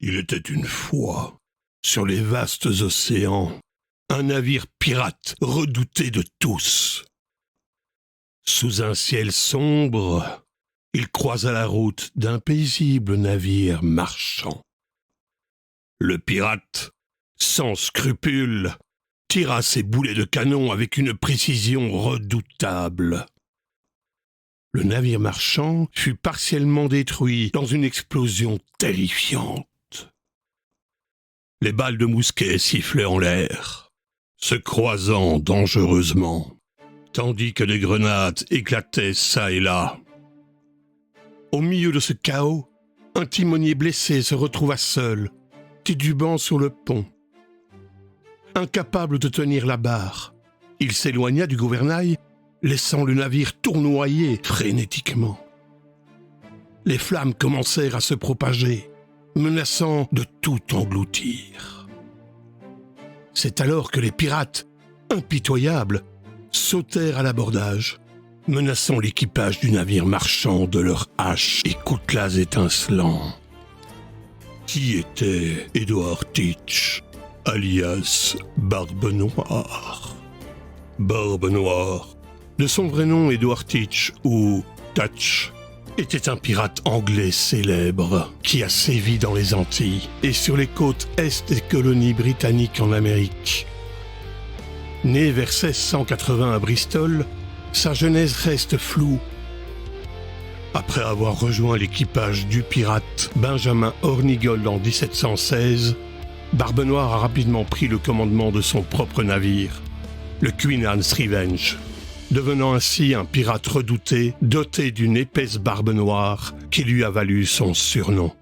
Il était une fois, sur les vastes océans, un navire pirate redouté de tous. Sous un ciel sombre, il croisa la route d'un paisible navire marchand. Le pirate, sans scrupule, tira ses boulets de canon avec une précision redoutable. Le navire marchand fut partiellement détruit dans une explosion terrifiante. Les balles de mousquet sifflaient en l'air, se croisant dangereusement, tandis que des grenades éclataient çà et là. Au milieu de ce chaos, un timonier blessé se retrouva seul, titubant sur le pont. Incapable de tenir la barre, il s'éloigna du gouvernail, laissant le navire tournoyer frénétiquement. Les flammes commencèrent à se propager, menaçant de tout engloutir. C'est alors que les pirates, impitoyables, sautèrent à l'abordage, menaçant l'équipage du navire marchand de leurs haches et coutelas étincelants. Qui était Edward Teach, alias Barbe Noire? Barbe Noire, de son vrai nom Edward Teach ou Touch, était un pirate anglais célèbre qui a sévi dans les Antilles et sur les côtes est des colonies britanniques en Amérique. Né vers 1680 à Bristol, sa genèse reste floue. Après avoir rejoint l'équipage du pirate Benjamin Hornigold en 1716, Barbe Noire a rapidement pris le commandement de son propre navire, le Queen Anne's Revenge, devenant ainsi un pirate redouté, doté d'une épaisse barbe noire qui lui a valu son surnom.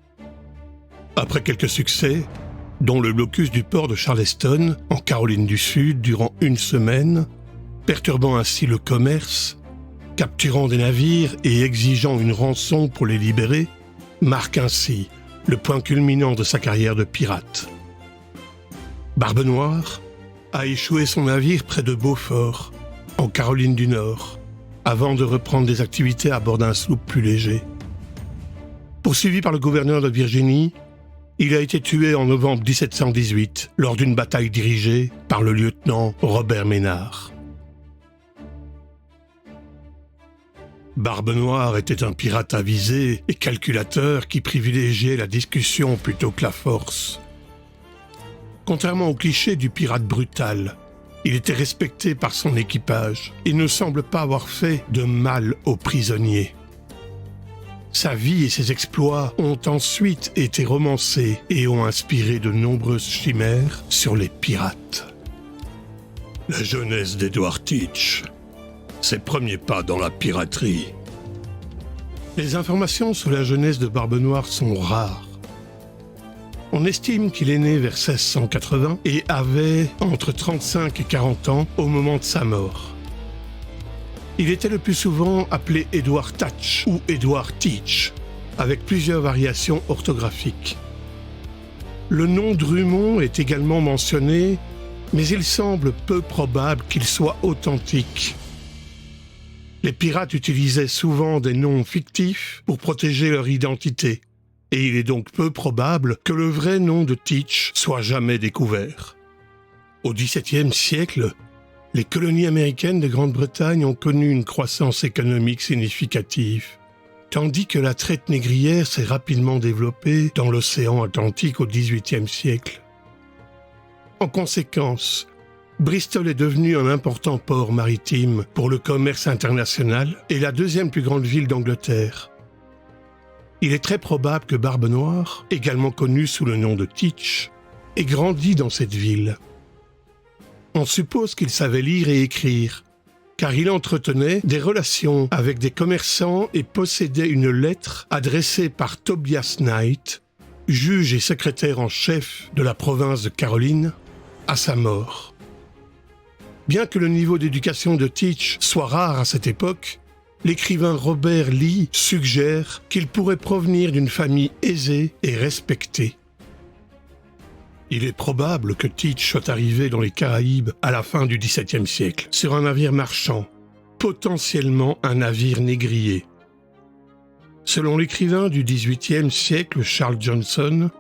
Après quelques succès, dont le blocus du port de Charleston, en Caroline du Sud, durant une semaine, perturbant ainsi le commerce, capturant des navires et exigeant une rançon pour les libérer, marque ainsi le point culminant de sa carrière de pirate. Barbe Noire a échoué son navire près de Beaufort, en Caroline du Nord, avant de reprendre des activités à bord d'un sloop plus léger. Poursuivi par le gouverneur de Virginie, il a été tué en novembre 1718 lors d'une bataille dirigée par le lieutenant Robert Ménard. Barbe Noire était un pirate avisé et calculateur qui privilégiait la discussion plutôt que la force. Contrairement au cliché du pirate brutal, il était respecté par son équipage et ne semble pas avoir fait de mal aux prisonniers. Sa vie et ses exploits ont ensuite été romancés et ont inspiré de nombreuses chimères sur les pirates. La jeunesse d'Edward Teach, ses premiers pas dans la piraterie. Les informations sur la jeunesse de Barbe Noire sont rares. On estime qu'il est né vers 1680 et avait entre 35 et 40 ans au moment de sa mort. Il était le plus souvent appelé Edward Touch ou Edward Teach, avec plusieurs variations orthographiques. Le nom Drummond est également mentionné, mais il semble peu probable qu'il soit authentique. Les pirates utilisaient souvent des noms fictifs pour protéger leur identité. Et il est donc peu probable que le vrai nom de Teach soit jamais découvert. Au XVIIe siècle, les colonies américaines de Grande-Bretagne ont connu une croissance économique significative, tandis que la traite négrière s'est rapidement développée dans l'océan Atlantique au XVIIIe siècle. En conséquence, Bristol est devenu un important port maritime pour le commerce international et la deuxième plus grande ville d'Angleterre. Il est très probable que Barbe Noire, également connu sous le nom de Teach, ait grandi dans cette ville. On suppose qu'il savait lire et écrire, car il entretenait des relations avec des commerçants et possédait une lettre adressée par Tobias Knight, juge et secrétaire en chef de la province de Caroline, à sa mort. Bien que le niveau d'éducation de Teach soit rare à cette époque, l'écrivain Robert Lee suggère qu'il pourrait provenir d'une famille aisée et respectée. Il est probable que Teach soit arrivé dans les Caraïbes à la fin du XVIIe siècle, sur un navire marchand, potentiellement un navire négrier. Selon l'écrivain du XVIIIe siècle Charles Johnson,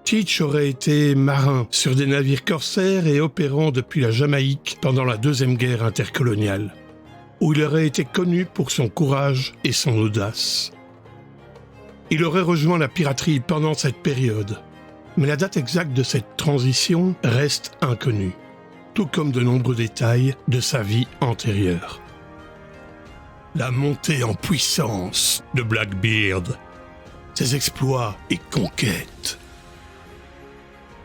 Teach aurait été marin sur des navires corsaires et opérant depuis la Jamaïque pendant la Deuxième Guerre intercoloniale, où il aurait été connu pour son courage et son audace. Il aurait rejoint la piraterie pendant cette période, mais la date exacte de cette transition reste inconnue, tout comme de nombreux détails de sa vie antérieure. La montée en puissance de Blackbeard, ses exploits et conquêtes.